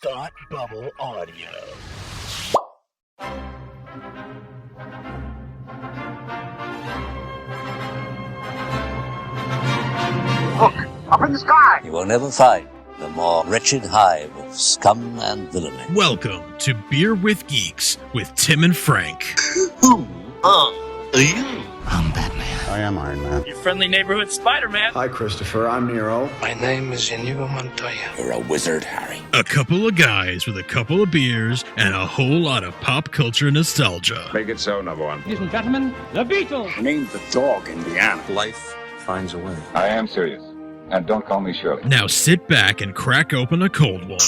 Thought Bubble Audio. Look, up in the sky! You will never find the more wretched hive of scum and villainy. Welcome to Beer with Geeks with Tim and Frank. Who are you? I'm Batman. I am Iron Man. Your friendly neighborhood Spider-Man. Hi, Christopher. I'm Nero. My name is Inigo Montoya. You're a wizard, Harry. A couple of guys with a couple of beers and a whole lot of pop culture nostalgia. Make it so, number one. Ladies and gentlemen, the Beatles. Name the dog, Indiana. Life finds a way. I am serious. And don't call me Shirley. Now sit back and crack open a cold one,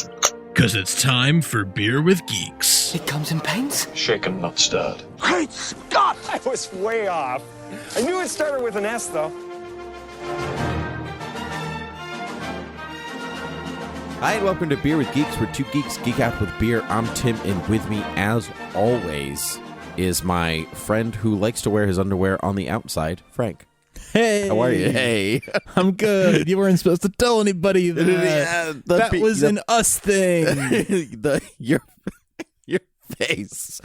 because it's time for Beer with Geeks. It comes in paints? Shaken, not stirred. Great Scott! I was way off. I knew it started with an S, though. Hi, and welcome to Beer with Geeks, where two geeks geek out with beer. I'm Tim, and with me, as always, is my friend who likes to wear his underwear on the outside, Frank. Hey, how are you? Hey, I'm good. You weren't supposed to tell anybody that. That was an us thing. Your face.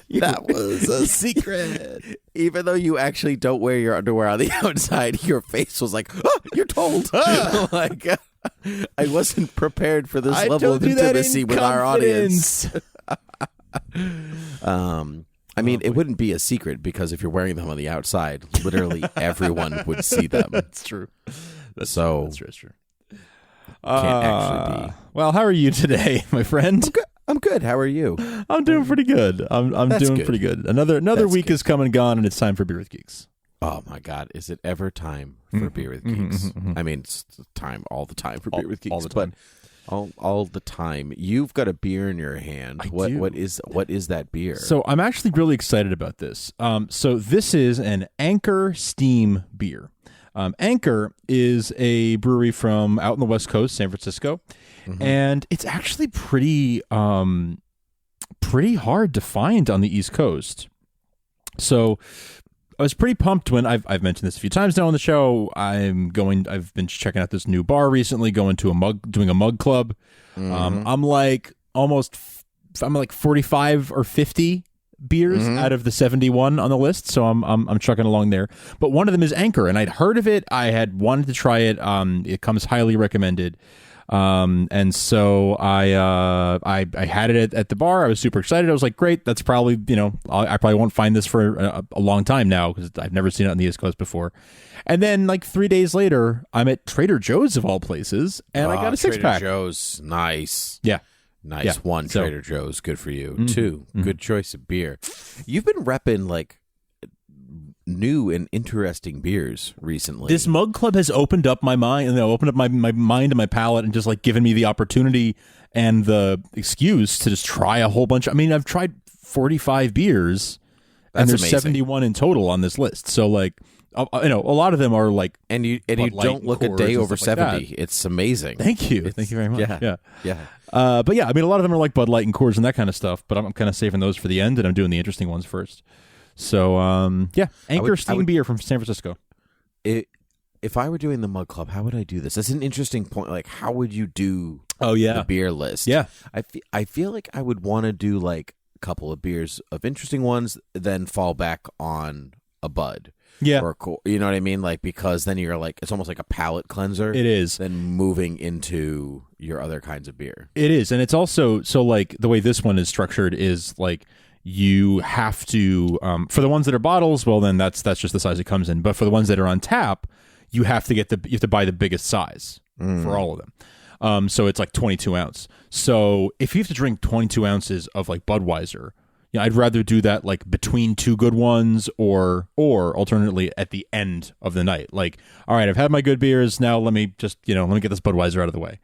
That was a secret. Even though you actually don't wear your underwear on the outside, your face was like, oh, you're told. Like, I wasn't prepared for this level of intimacy with our audience. I mean, it wouldn't be a secret because if you're wearing them on the outside, literally everyone would see them. That's true. That's true. Can't actually be. Well, how are you today, my friend? I'm good. How are you? I'm doing pretty good. I'm doing pretty good. Another week is come and gone, and it's time for Beer with Geeks. Oh my God! Is it ever time for Beer with Geeks? I mean, it's time all the time for Beer with Geeks. All the time. All the time. You've got a beer in your hand. What is that beer? So I'm actually really excited about this. So this is an Anchor Steam beer. Anchor is a brewery from out in the West Coast, San Francisco, and it's actually pretty hard to find on the East Coast. So I was pretty pumped when I've mentioned this a few times now on the show. I've been checking out this new bar recently, doing a mug club. I'm like 45 or 50 beers out of the 71 on the list, so I'm chugging along there. But one of them is Anchor, and I'd heard of it. I had wanted to try it. It comes highly recommended. And so I had it at the bar. I was super excited. I was like, great. That's probably, I probably won't find this for a long time now because I've never seen it on the East Coast before. And then like 3 days later, I'm at Trader Joe's of all places, and I got a 6-pack. Trader Joe's, nice. Yeah. Nice. Yeah. One, Trader Joe's, good for you. 2, good choice of beer. You've been repping like new and interesting beers recently. This mug club has opened up my mind, opened up my mind and my palate, and just like given me the opportunity and the excuse to just try a whole bunch. I mean, I've tried 45 beers, and there's amazing. 71 in total on this list. So like, a lot of them are like, and you don't look a day over 70. Like it's amazing. Thank you very much. Yeah. But yeah, I mean, a lot of them are like Bud Light and Coors and that kind of stuff. But I'm kind of saving those for the end, and I'm doing the interesting ones first. So, Anchor Steam beer from San Francisco. If I were doing the mug club, how would I do this? That's an interesting point. Like, how would you do the beer list? Yeah. I feel like I would want to do like a couple of beers of interesting ones, then fall back on a Bud. Yeah. Or you know what I mean? Like, because then you're like, it's almost like a palate cleanser. It is. Then moving into your other kinds of beer. It is. And it's also, so like the way this one is structured is like, you have to, for the ones that are bottles, well, then that's just the size it comes in. But for the ones that are on tap, you have to buy the biggest size for all of them. So it's like 22 ounce. So if you have to drink 22 ounces of like Budweiser, I'd rather do that like between two good ones or alternately at the end of the night. Like, all right, I've had my good beers. Now let me just, let me get this Budweiser out of the way.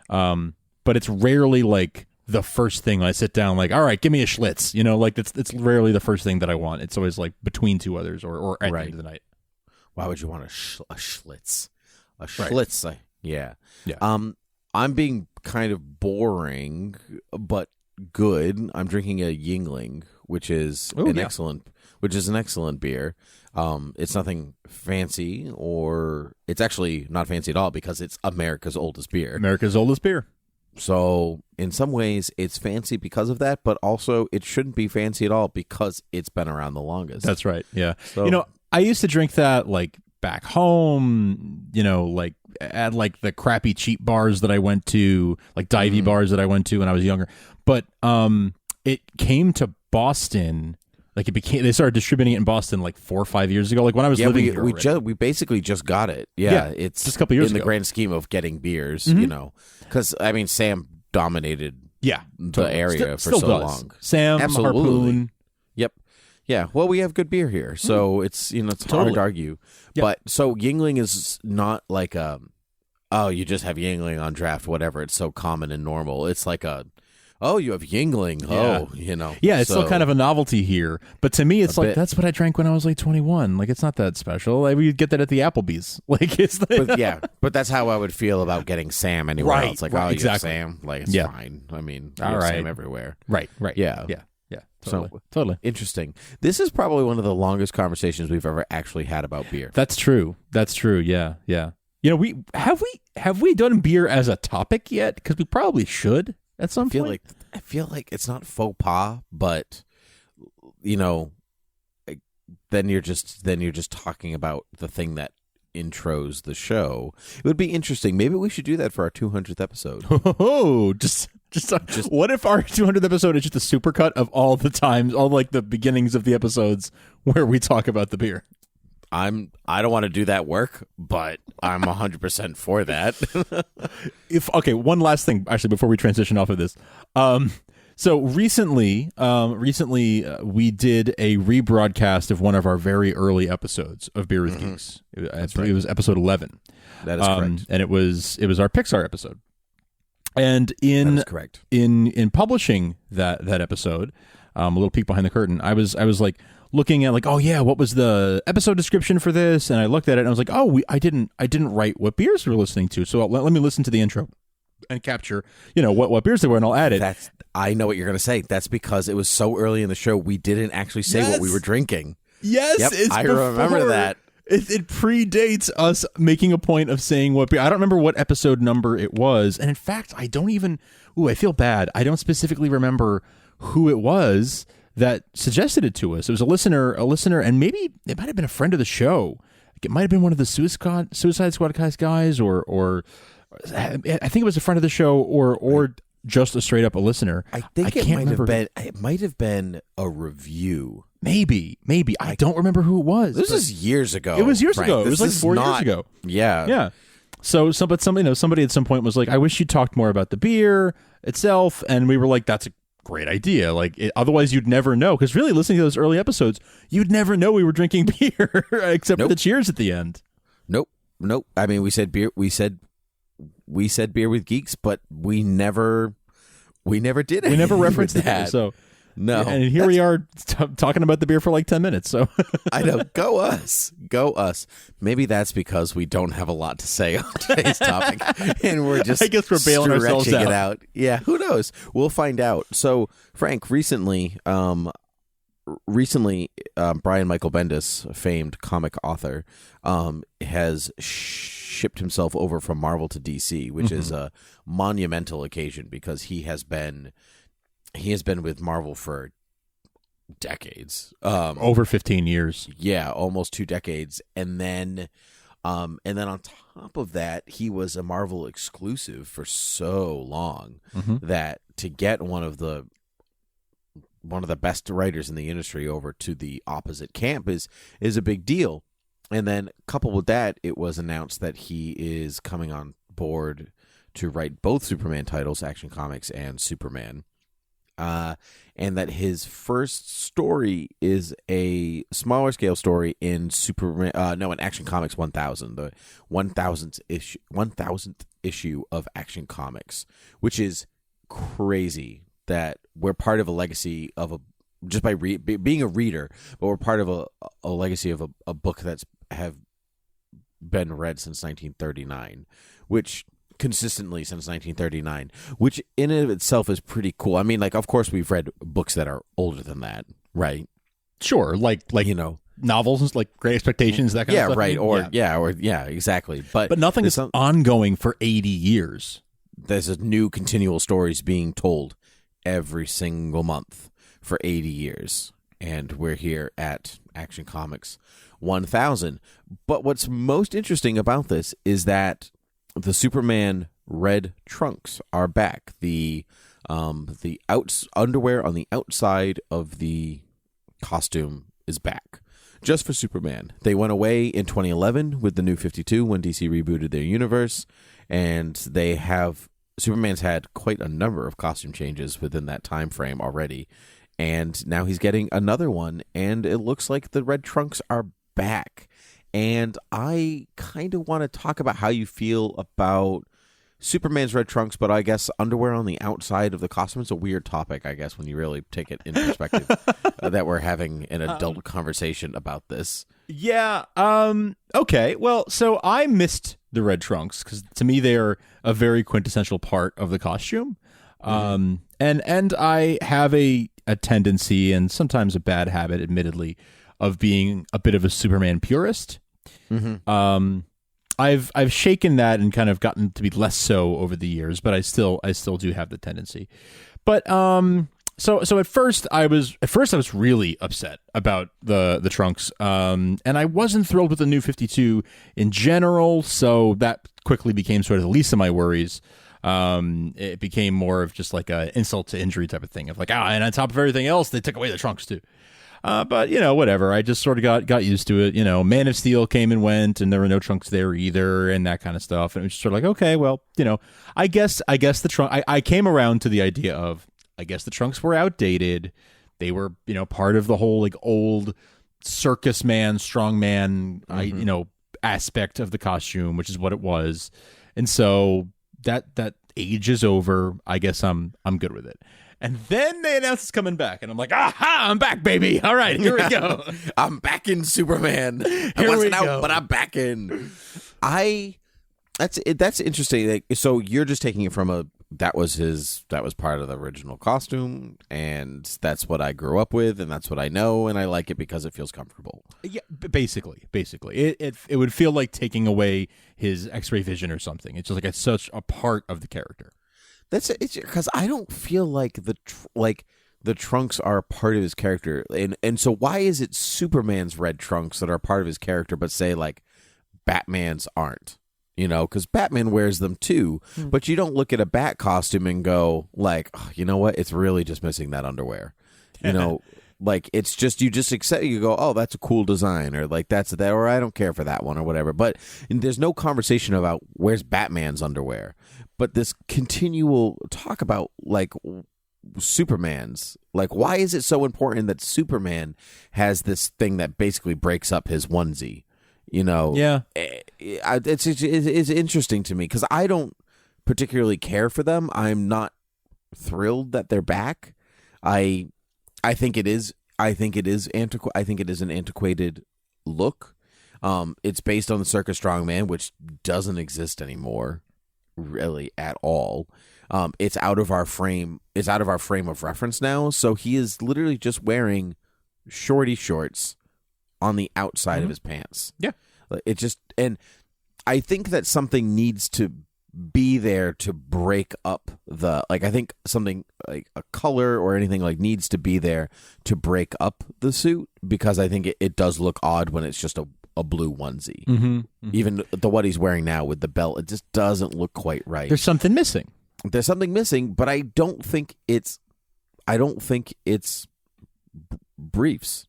But it's rarely like the first thing I sit down, like, all right, give me a Schlitz. Like it's rarely the first thing that I want. It's always like between two others or at the end of the night. Why would you want a Schlitz? A Schlitz, right. Yeah. I'm being kind of boring, but good. I'm drinking a Yuengling, which is an excellent beer. It's nothing fancy, or it's actually not fancy at all because it's America's oldest beer. America's oldest beer. So in some ways, it's fancy because of that, but also it shouldn't be fancy at all because it's been around the longest. That's right. Yeah. So, I used to drink that like back home, like at like the crappy cheap bars that I went to, like divey bars that I went to when I was younger. But it came to Boston. Like they started distributing it in Boston like 4 or 5 years ago. Like when I was living here, we basically just got it. Yeah, it's just a couple years in ago. the grand scheme of getting beers, because I mean Sam dominated the area for so long. Sam, Absolutely. Harpoon. Yep. Yeah. Well, we have good beer here, so it's it's hard to argue. Yep. But so Yuengling is not like you just have Yuengling on draft, whatever. It's so common and normal. It's like you have Yuengling. Yeah. Yeah, it's still kind of a novelty here. But to me, it's like, that's what I drank when I was like 21. Like, it's not that special. Like, you'd get that at the Applebee's. Like, it's but that's how I would feel about getting Sam anywhere else. Like, exactly. You have Sam. Like, it's fine. I mean, you have Sam everywhere. Right. Yeah. Yeah. Totally. Interesting. This is probably one of the longest conversations we've ever actually had about beer. That's true. Yeah. We have we done beer as a topic yet? Because we probably should. At some point, I feel like it's not faux pas, but then you're just talking about the thing that intros the show. It would be interesting. Maybe we should do that for our 200th episode. Oh, just what if our 200th episode is just a supercut of all the times, all like the beginnings of the episodes where we talk about the beer? I don't want to do that work, but I'm 100% for that. One last thing, actually, before we transition off of this. So recently, we did a rebroadcast of one of our very early episodes of Beer with Geeks. It was episode 11. That is correct, and it was our Pixar episode. And in publishing that episode, a little peek behind the curtain, I was like looking at like, oh yeah, what was the episode description for this? And I looked at it and I was like, oh, I didn't write what beers we were listening to. So let me listen to the intro and capture, what beers they were, and I'll add it. I know what you're going to say. That's because it was so early in the show, we didn't actually say what we were drinking. Yes, yep, I remember that. It predates us making a point of saying what beer. I don't remember what episode number it was. And in fact, I don't even, I feel bad. I don't specifically remember who it was that suggested it to us. It was a listener, and maybe it might have been a friend of the show. It might have been one of the Suicide Squad guys, or I think it was a friend of the show, or just a straight up a listener. I think it might have been a review. Maybe. I don't remember who it was. This is years ago. It was years Frank. ago. It was like 4 years ago. Yeah. So somebody at some point was like, I wish you talked more about the beer itself, and we were like, that's a great idea. Like, otherwise you'd never know, because really listening to those early episodes, you'd never know we were drinking beer except for the cheers at the end. Nope. I mean, we said beer. We said beer with geeks, but we never did it. We never referenced that. So no, and here we are talking about the beer for like 10 minutes. So I know, go us. Maybe that's because we don't have a lot to say on today's topic, and we're just, I guess we're bailing ourselves out. Yeah, who knows? We'll find out. So Frank, recently, Brian Michael Bendis, famed comic author, has shipped himself over from Marvel to DC, which is a monumental occasion because he has been with Marvel for decades, over 15 years. Yeah, almost 2 decades, and then on top of that, he was a Marvel exclusive for so long that to get one of the best writers in the industry over to the opposite camp is a big deal. And then coupled with that, it was announced that he is coming on board to write both Superman titles, Action Comics and Superman. And that his first story is a smaller scale story in in Action Comics 1000, the 1000th issue of Action Comics, which is crazy that we're part of a legacy of just by being a reader, but we're part of a legacy of a book that's have been read since 1939, which consistently since 1939, which in and of itself is pretty cool. I mean, like, of course we've read books that are older than that, right? Sure, like novels, like Great Expectations, that kind of stuff. Right, exactly. But nothing is ongoing for 80 years. there's a new continual stories being told every single month for 80 years. And we're here at Action Comics 1000. But what's most interesting about this is that the Superman red trunks are back. The underwear on the outside of the costume is back. Just for Superman. They went away in 2011 with the New 52 when DC rebooted their universe, and Superman's had quite a number of costume changes within that time frame already, and now he's getting another one, and it looks like the red trunks are back. And I kind of want to talk about how you feel about Superman's red trunks, but I guess underwear on the outside of the costume is a weird topic, I guess, when you really take it in perspective that we're having an adult conversation about this. Yeah. Okay. Well, so I missed the red trunks because to me they are a very quintessential part of the costume. And I have a tendency, and sometimes a bad habit, admittedly, of being a bit of a Superman purist. Mm-hmm. I've shaken that and kind of gotten to be less so over the years, but I still do have the tendency. But so at first I was really upset about the trunks, and I wasn't thrilled with the New 52 in general. So that quickly became sort of the least of my worries. It became more of just like a insult to injury type of thing of like, and on top of everything else, they took away the trunks too. But, whatever. I just sort of got used to it. Man of Steel came and went, and there were no trunks there either, and that kind of stuff. And it was just sort of like, okay, well, I guess the trunk. I came around to the idea of, I guess the trunks were outdated. They were, part of the whole like old circus man, strong man, aspect of the costume, which is what it was. And so that age is over. I guess I'm good with it. And then they announced it's coming back, and I'm like, aha, I'm back, baby. All right, here we go. I'm back in Superman. I wasn't out, but I'm back in. That's interesting. Like, so you're just taking it from that was part of the original costume, and that's what I grew up with, and that's what I know, and I like it because it feels comfortable. Yeah, basically, it would feel like taking away his X-ray vision or something. It's just like it's such a part of the character. It's because I don't feel like the trunks are a part of his character, and so why is it Superman's red trunks that are a part of his character, but say like Batman's aren't? Because Batman wears them too, but you don't look at a Bat costume and go like, oh, you know what? It's really just missing that underwear. Like it's just you just accept. You go, oh, that's a cool design, or like that's that, or I don't care for that one, or whatever. But there's no conversation about where's Batman's underwear. But this continual talk about like Superman's, like why is it so important that Superman has this thing that basically breaks up his onesie? Yeah, it's interesting to me because I don't particularly care for them. I'm not thrilled that they're back. I think it is. I think it is an antiquated look. It's based on the Circus Strongman, which doesn't exist anymore, really at all. It's out of our frame. It's out of our frame of reference now. So he is literally just wearing shorty shorts on the outside of his pants. Yeah, it just, and I think that something needs to be there to break up I think something like a color or anything like needs to be there to break up the suit, because I think it does look odd when it's just a blue onesie. Even what he's wearing now with the belt, it just doesn't look quite right. There's something missing, but I don't think it's briefs,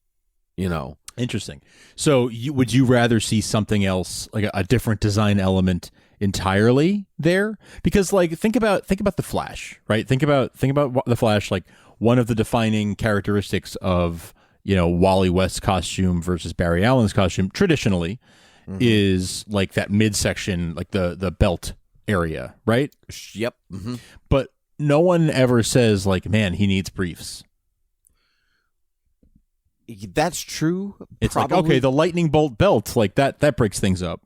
Interesting. So would you rather see something else, like a different design element entirely there? Because like think about the Flash, right? Think about the Flash. Like one of the defining characteristics of Wally West's costume versus Barry Allen's costume traditionally is like that midsection, like the belt area, right? Yep. But no one ever says like, man, he needs briefs. That's true. It's probably. Like, okay, the lightning bolt belt, like that breaks things up.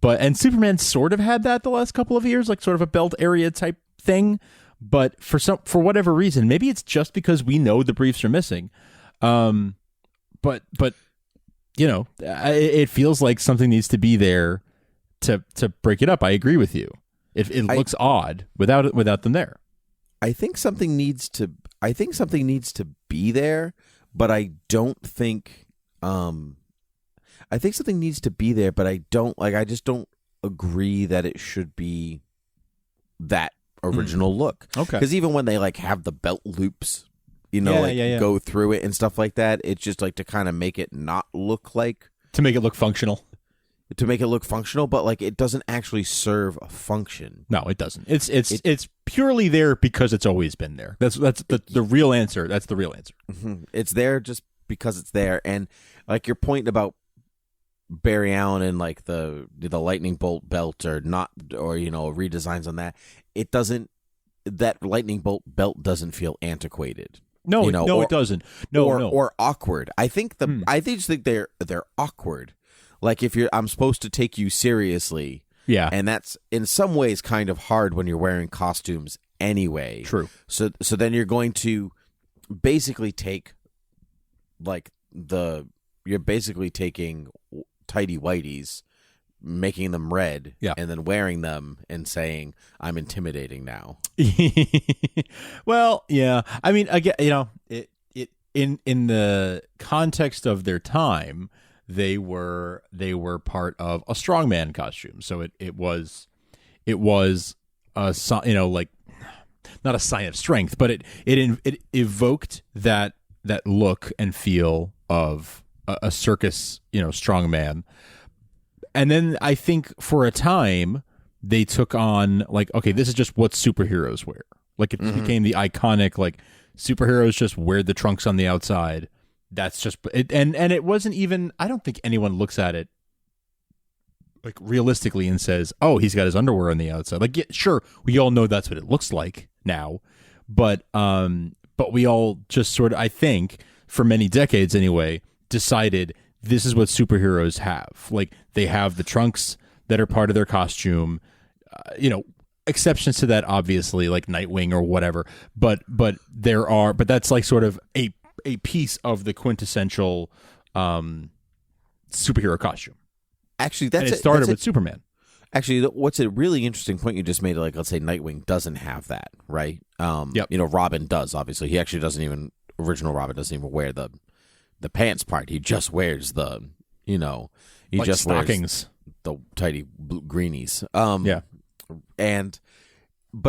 And Superman sort of had that the last couple of years, like sort of a belt area type thing. But for whatever reason, maybe it's just because we know the briefs are missing. But it feels like something needs to be there to break it up. I agree with you. It looks odd without them there. I think something needs to be there, but I don't think I think something needs to be there, but I just don't agree that it should be that original look. Okay. Because even when they like have the belt loops, go through it and stuff like that, it's just like to kind of make it not look like, to make it look functional. But like it doesn't actually serve a function. No, it doesn't. It's purely there because it's always been there. That's the real answer. That's the real answer. Mm-hmm. It's there just because it's there. And like your point about Barry Allen and like the lightning bolt belt or redesigns on that, that lightning bolt belt doesn't feel antiquated. No, it doesn't. Or awkward. I just think they're awkward. Like if I'm supposed to take you seriously. Yeah. And that's in some ways kind of hard when you're wearing costumes anyway. True. So then you're going to basically take you're basically taking tidy whities, making them red, and then wearing them and saying, I'm intimidating now. Well, yeah. I mean, again, in the context of their time, they were part of a strongman costume. So it was a like not a sign of strength, but it evoked that look and feel of a circus, strongman. And then I think for a time they took on like, okay, this is just what superheroes wear. Like it became the iconic, like superheroes just wear the trunks on the outside. That's just it, and it wasn't even. I don't think anyone looks at it like realistically and says, "Oh, he's got his underwear on the outside." Like, yeah, sure, we all know that's what it looks like now, but we all just sort of, I think, for many decades anyway, decided this is what superheroes have. Like, they have the trunks that are part of their costume. Exceptions to that, obviously, like Nightwing or whatever. But that's like sort of a piece of the quintessential superhero costume. Actually, it started with Superman. Actually, what's a really interesting point you just made, like, let's say Nightwing doesn't have that, right? Yep. Robin does, obviously. He actually original Robin doesn't even wear the pants part. He just wears he like just stockings. Wears the tidy greenies. But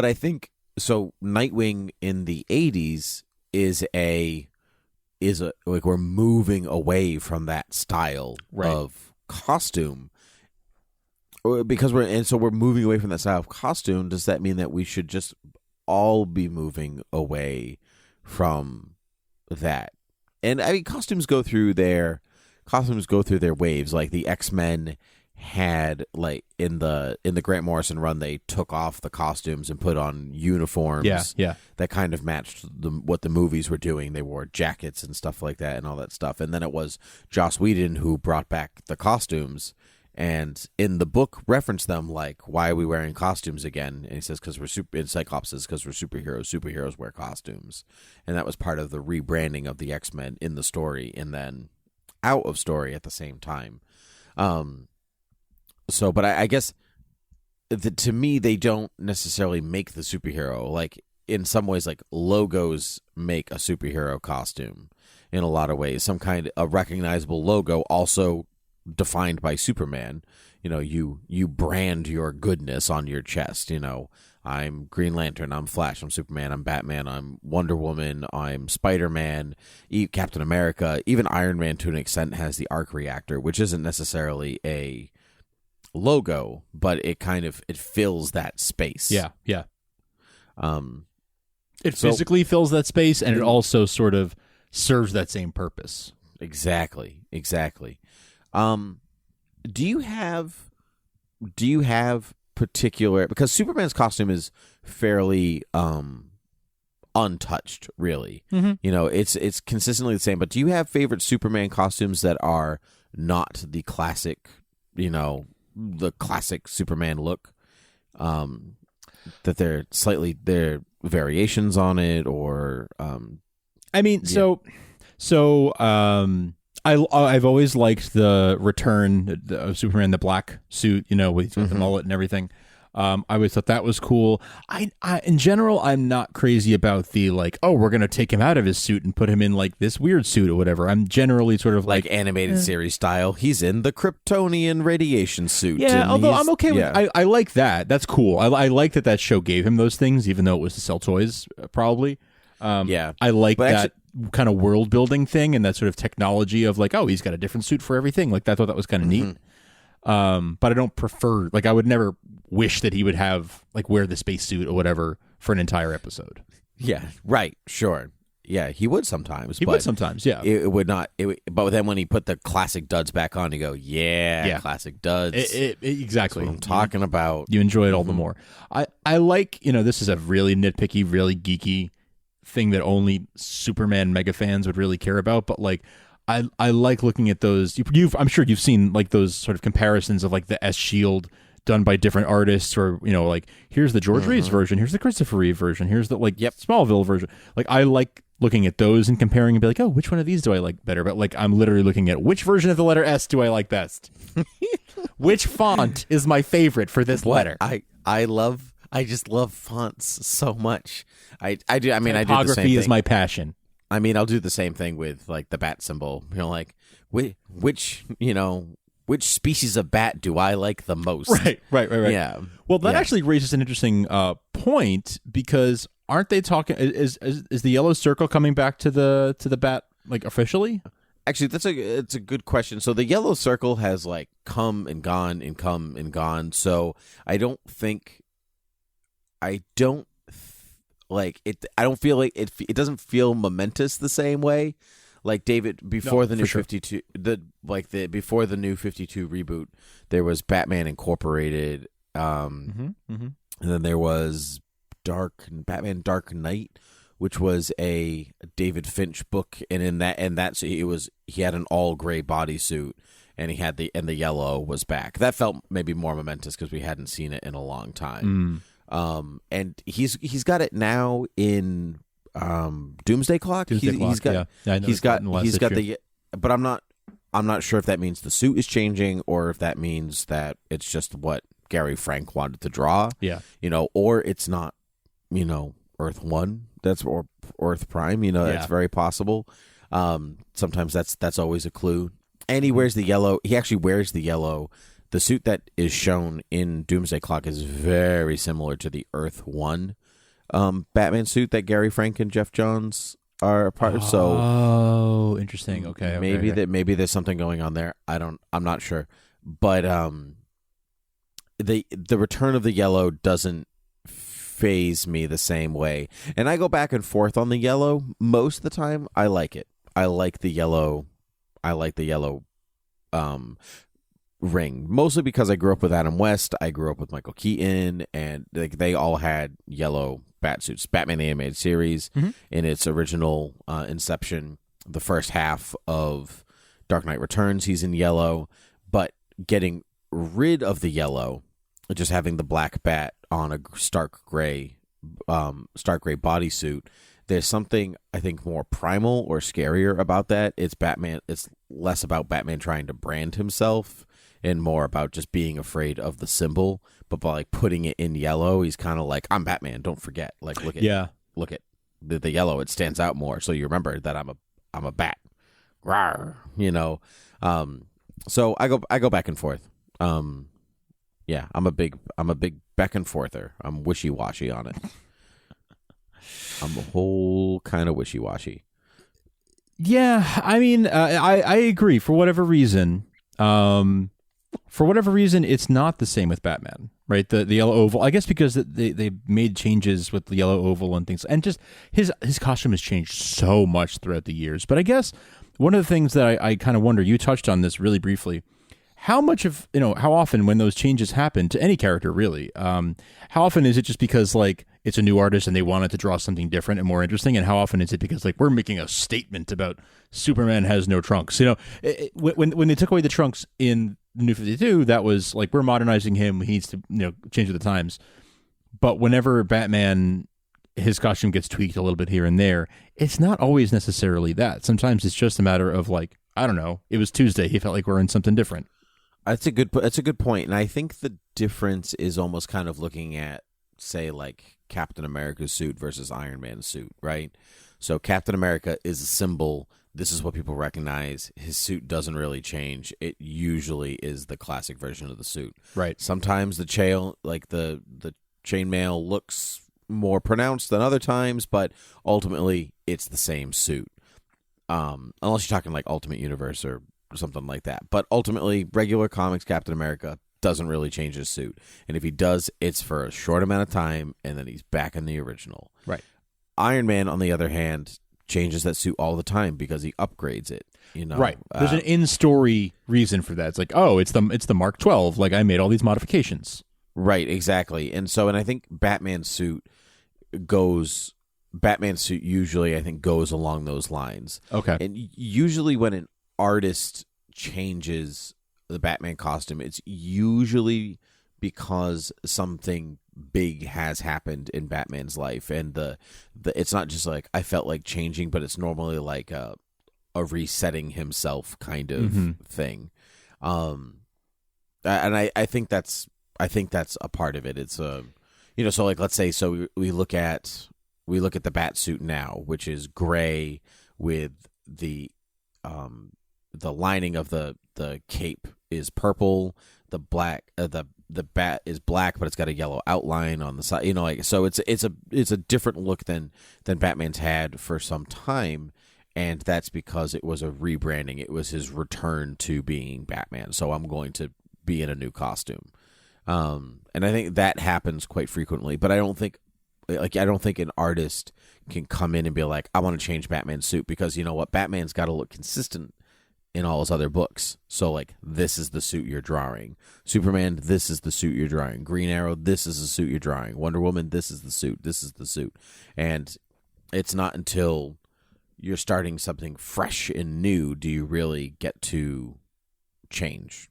I think, so Nightwing in the 80s is like we're moving away from that style of costume because we're moving away from that style of costume. Does that mean that we should just all be moving away from that? And I mean, costumes go through their waves. Like the X-Men had, like, in the Grant Morrison run, they took off the costumes and put on uniforms that kind of matched what the movies were doing. They wore jackets and stuff like that and all that stuff. And then it was Joss Whedon who brought back the costumes, and in the book referenced them like, why are we wearing costumes again? And he says, because Cyclops says, because we're superheroes wear costumes. And that was part of the rebranding of the X-Men in the story and then out of story at the same time. So, but I guess to me, they don't necessarily make the superhero. Like, in some ways, like, logos make a superhero costume in a lot of ways. Some kind of recognizable logo, also defined by Superman. You brand your goodness on your chest. I'm Green Lantern, I'm Flash, I'm Superman, I'm Batman, I'm Wonder Woman, I'm Spider-Man, Captain America. Even Iron Man, to an extent, has the arc reactor, which isn't necessarily a logo, but it fills that space. Yeah. It physically fills that space, and it also sort of serves that same purpose. Exactly. Do you have particular, because Superman's costume is fairly untouched, really. Mm-hmm. It's consistently the same, but do you have favorite Superman costumes that are not the classic, the classic Superman look, that they're variations on it, or I've always liked the return of Superman, the black suit, with the mullet and everything. I always thought that was cool. I in general, I'm not crazy about the like, oh, we're gonna take him out of his suit and put him in like this weird suit or whatever. I'm generally sort of like animated series style. He's in the Kryptonian radiation suit. Yeah, although I'm okay with. I like that. That's cool. I like that show gave him those things, even though it was to sell toys, probably. I like that kind of world building thing and that sort of technology of like, oh, he's got a different suit for everything. Like I thought that was kind of neat. But I don't prefer, like, I would never wish that he would have like wear the spacesuit or whatever for an entire episode. Yeah, right, sure. Yeah, he would sometimes. He would sometimes, yeah. It would not. But then when he put the classic duds back on, you go, yeah. Classic duds. Exactly. That's what I'm talking about. You enjoy it all the more. I like, this is a really nitpicky, really geeky thing that only Superman mega fans would really care about, but like I like looking at those. I'm sure you've seen like those sort of comparisons of like the S Shield done by different artists, or like here's the George Reeves version, here's the Christopher Reeve version, here's the Smallville version. Like I like looking at those and comparing and be like, oh, which one of these do I like better? But like I'm literally looking at which version of the letter S do I like best? Which font is my favorite for this letter? I just love fonts so much. I do. I mean, I do the same thing. Typography is my passion. I mean, I'll do the same thing with like the bat symbol. Like which species of bat do I like the most? Right. Yeah. Well, that actually raises an interesting point, because aren't they talking? Is the yellow circle coming back to the bat like officially? Actually, it's a good question. So the yellow circle has like come and gone and come and gone. So I don't like it. I don't feel like it. It doesn't feel momentous the same way. Like David, before the new 52, before the new 52 reboot, there was Batman Incorporated, and then there was Batman Dark Knight, which was a David Finch book, and in that he had an all gray bodysuit, and he had the yellow was back. That felt maybe more momentous because we hadn't seen it in a long time. And he's got it now in Doomsday Clock. He's got the, but I'm not sure if that means the suit is changing or if that means that it's just what Gary Frank wanted to draw. Yeah. Or it's not, Earth 1, or Earth Prime, that's very possible. Sometimes that's always a clue. And he wears the yellow. He actually wears the yellow. The suit that is shown in Doomsday Clock is very similar to the Earth 1 Batman suit that Gary Frank and Jeff Johns are a part of. So, interesting. Okay, maybe there's something going on there. I'm not sure, but the return of the yellow doesn't faze me the same way, and I go back and forth on the yellow. Most of the time, I like it. I like the yellow. Ring, mostly because I grew up with Adam West. I grew up with Michael Keaton, and they all had yellow bat suits. Batman the Animated Series in its original inception, the first half of Dark Knight Returns, he's in yellow. But getting rid of the yellow, just having the black bat on a stark gray bodysuit, there's something I think more primal or scarier about that. It's Batman. It's less about Batman trying to brand himself and more about just being afraid of the symbol. But by like putting it in yellow, he's kind of like, I'm Batman. Don't forget. Like, look at the yellow. It stands out more, so you remember that I'm a bat. Rawr, So I go back and forth. Yeah, I'm a big back and forther. I'm wishy washy on it. I'm a whole kind of wishy washy. Yeah, I mean, I agree. For whatever reason, it's not the same with Batman, right? The yellow oval, I guess, because they made changes with the yellow oval and things, and just his costume has changed so much throughout the years. But I guess one of the things that I kind of wonder, you touched on this really briefly, how much of, how often when those changes happen to any character, really, how often is it just because like it's a new artist and they wanted to draw something different and more interesting, and how often is it because like we're making a statement about Superman has no trunks? When they took away the trunks in the New 52, that was like, we're modernizing him, he needs to change with the times. But whenever Batman, his costume gets tweaked a little bit here and there, it's not always necessarily that. Sometimes it's just a matter of like, I don't know, it was Tuesday, he felt like wearing something different. That's a good point, and I think the difference is almost kind of looking at, say, like Captain America's suit versus Iron Man's suit, right? So Captain America is a symbol. This is what people recognize. His suit doesn't really change. It usually is the classic version of the suit. Right. Sometimes the chainmail looks more pronounced than other times, but ultimately it's the same suit. Unless you're talking like Ultimate Universe or something like that. But ultimately, regular comics Captain America doesn't really change his suit. And if he does, it's for a short amount of time, and then he's back in the original. Right. Iron Man, on the other hand, changes that suit all the time because he upgrades it. Right. There's an in-story reason for that. It's like, oh, it's the Mark 12. Like, I made all these modifications. Right, exactly. And I think Batman's suit usually, I think, goes along those lines. Okay. And usually when an artist changes the Batman costume, it's usually because something big has happened in Batman's life, and it's not just like I felt like changing, but it's normally like a resetting himself kind of thing. And I think that's a part of it. It's so like let's say we look at the bat suit now, which is gray with the lining of the cape is purple. The black the bat is black, but it's got a yellow outline on the side. So it's a different look than Batman's had for some time, and that's because it was a rebranding. It was his return to being Batman. So I'm going to be in a new costume, and I think that happens quite frequently. But I don't think an artist can come in and be like, I want to change Batman's suit, because you know what, Batman's got to look consistent in all his other books. So like, this is the suit you're drawing. Superman, this is the suit you're drawing. Green Arrow, this is the suit you're drawing. Wonder Woman, this is the suit. This is the suit. And it's not until you're starting something fresh and new do you really get to change,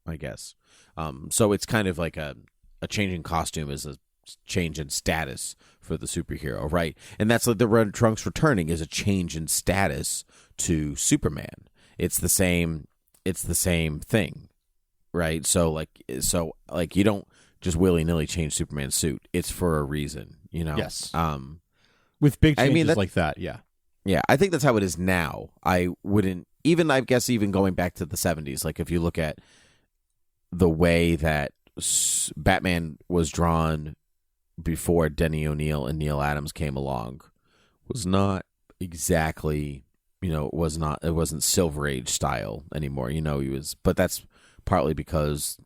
I guess. So it's kind of like a change in costume is a change in status for the superhero, right? And that's like the Red Trunks returning is a change in status to Superman. It's the same thing, right? So you don't just willy-nilly change Superman's suit. It's for a reason, Yes. With big changes like that, yeah. Yeah, I think that's how it is now. I guess even going back to the 70s, like if you look at the way that Batman was drawn before Denny O'Neil and Neil Adams came along, was not exactly, it wasn't Silver Age style anymore. But that's partly because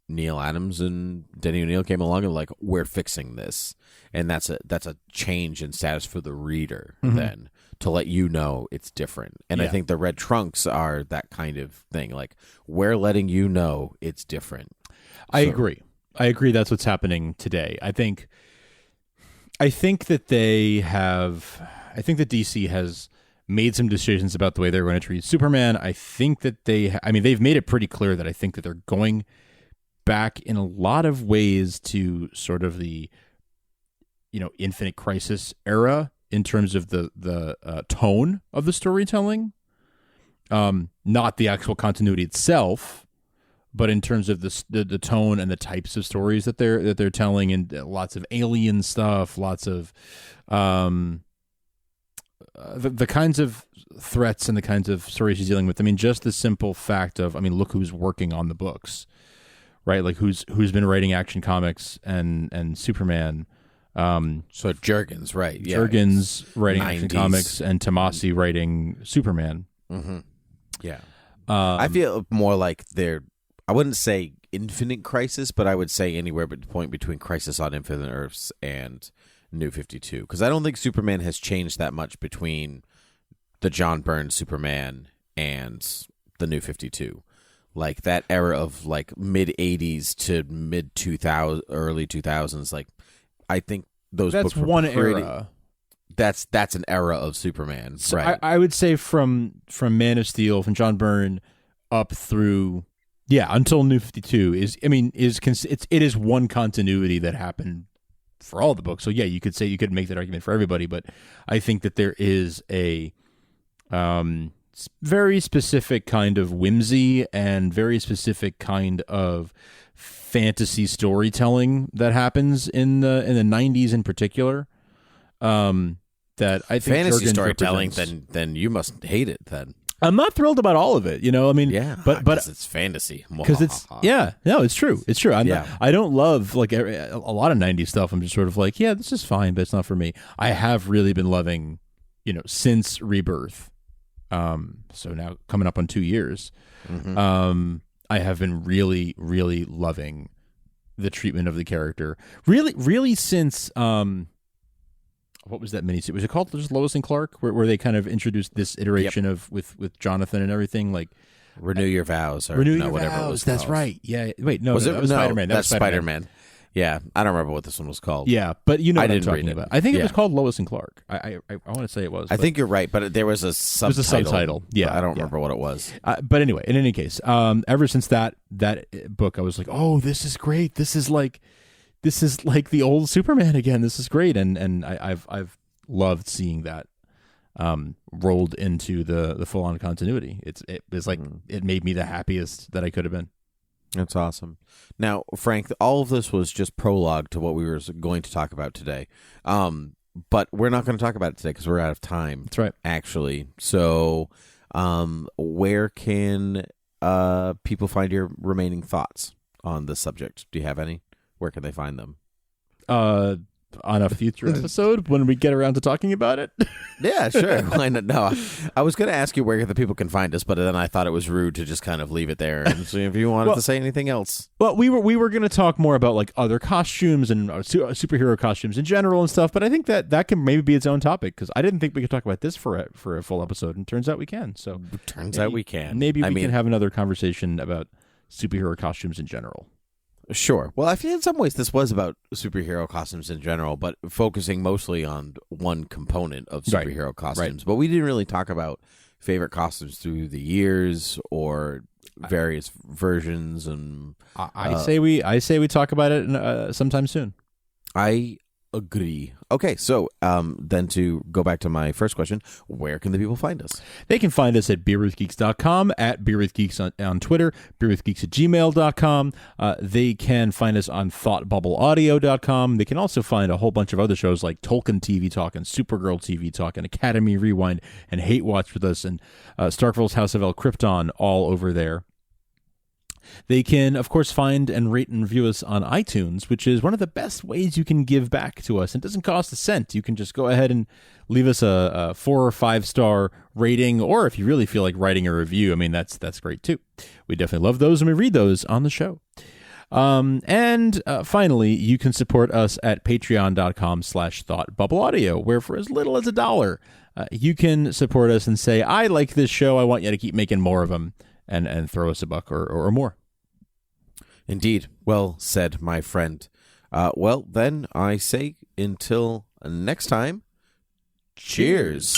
Neil Adams and Denny O'Neil came along and like, we're fixing this, and that's a change in status for the reader then, to let you know it's different. And I think the Red Trunks are that kind of thing. Like, we're letting you know it's different. I agree. That's what's happening today. I think that DC has made some decisions about the way they're going to treat Superman. I think that they've made it pretty clear that I think that they're going back in a lot of ways to sort of the, Infinite Crisis era in terms of the tone of the storytelling, not the actual continuity itself, but in terms of the tone and the types of stories that they're telling, and lots of alien stuff, lots of the kinds of threats and the kinds of stories he's dealing with. I mean, just the simple fact of, look who's working on the books, right? Like who's been writing Action Comics and Superman. So Jurgens, right? Yeah, Jurgens writing 90s. Action Comics and Tomasi writing Superman. Mm-hmm. Yeah, I feel more like I wouldn't say Infinite Crisis, but I would say anywhere between Crisis on Infinite Earths and New 52, because I don't think Superman has changed that much between the John Byrne Superman and the New 52. Like that era of like mid 80s to mid 2000, early 2000s. Like, I think that's books were one era. That's an era of Superman, so right? I would say from Man of Steel, from John Byrne up through until New 52 it is one continuity that happened for all the books. So you could make that argument for everybody, but I think that there is very specific kind of whimsy and very specific kind of fantasy storytelling that happens in the 90s in particular. That I think fantasy Jurgens storytelling, represents. then you must hate it then. I'm not thrilled about all of it, I mean, Yeah, but it's fantasy. because it's it's true. It's true. I don't love like a lot of 90s stuff. I'm just sort of like, yeah, this is fine, but it's not for me. I have really been loving, since Rebirth. So now coming up on 2 years, I have been really, really loving the treatment of the character. Really, really since what was that miniseries? Was it called just Lois and Clark, where they kind of introduced this iteration of with Jonathan and everything, like Renew Your Vows or Renew Your whatever Vows. it was That's called. right. Yeah. Wait, no, Was it? that was No, Spider-Man. That's Spider-Man. Yeah, I don't remember what this one was called. Yeah, but you know I what I'm didn't talking read it. about. I think it Yeah. was called Lois and Clark. I want to say it was. I think you're right, but there was a subtitle. There's a subtitle. Yeah, but I don't remember what it was. But anyway, in any case, ever since that book, I was like, oh, this is great. This is like the old Superman again. This is great, and I've loved seeing that rolled into the full on continuity. It was like it made me the happiest that I could have been. That's awesome. Now, Frank, all of this was just prologue to what we were going to talk about today. But we're not going to talk about it today because we're out of time. That's right. Actually. So where can people find your remaining thoughts on this subject? Do you have any? Where can they find them? On a future episode when we get around to talking about it. Yeah, sure. Why not? No, I was going to ask you where the people can find us, but then I thought it was rude to just kind of leave it there and see if you wanted to say anything else. Well, we were going to talk more about like other costumes and superhero costumes in general and stuff, but I think that can maybe be its own topic because I didn't think we could talk about this for a full episode, and turns out we can. So turns out we can. Maybe we can have another conversation about superhero costumes in general. Sure. Well, I feel in some ways this was about superhero costumes in general, but focusing mostly on one component of superhero costumes. Right. But we didn't really talk about favorite costumes through the years or various versions. And I say we talk about it sometime soon. I agree. Okay, so then to go back to my first question, where can the people find us? They can find us at beerwithgeeks.com, at beerwithgeeks on Twitter, beerwithgeeks@gmail.com. They can find us on thoughtbubbleaudio.com. They can also find a whole bunch of other shows like Tolkien TV Talk and Supergirl TV Talk and Academy Rewind and Hate Watch with us and Starkville's House of El Krypton all over there. They can, of course, find and rate and review us on iTunes, which is one of the best ways you can give back to us. It doesn't cost a cent. You can just go ahead and leave us a 4 or 5 star rating, or if you really feel like writing a review, I mean, that's great too. We definitely love those, and we read those on the show. And finally, you can support us at patreon.com/thoughtbubbleaudio, where for as little as $1, you can support us and say, I like this show. I want you to keep making more of them. And throw us a buck or more. Indeed. Well said, my friend. Well, then I say until next time, cheers.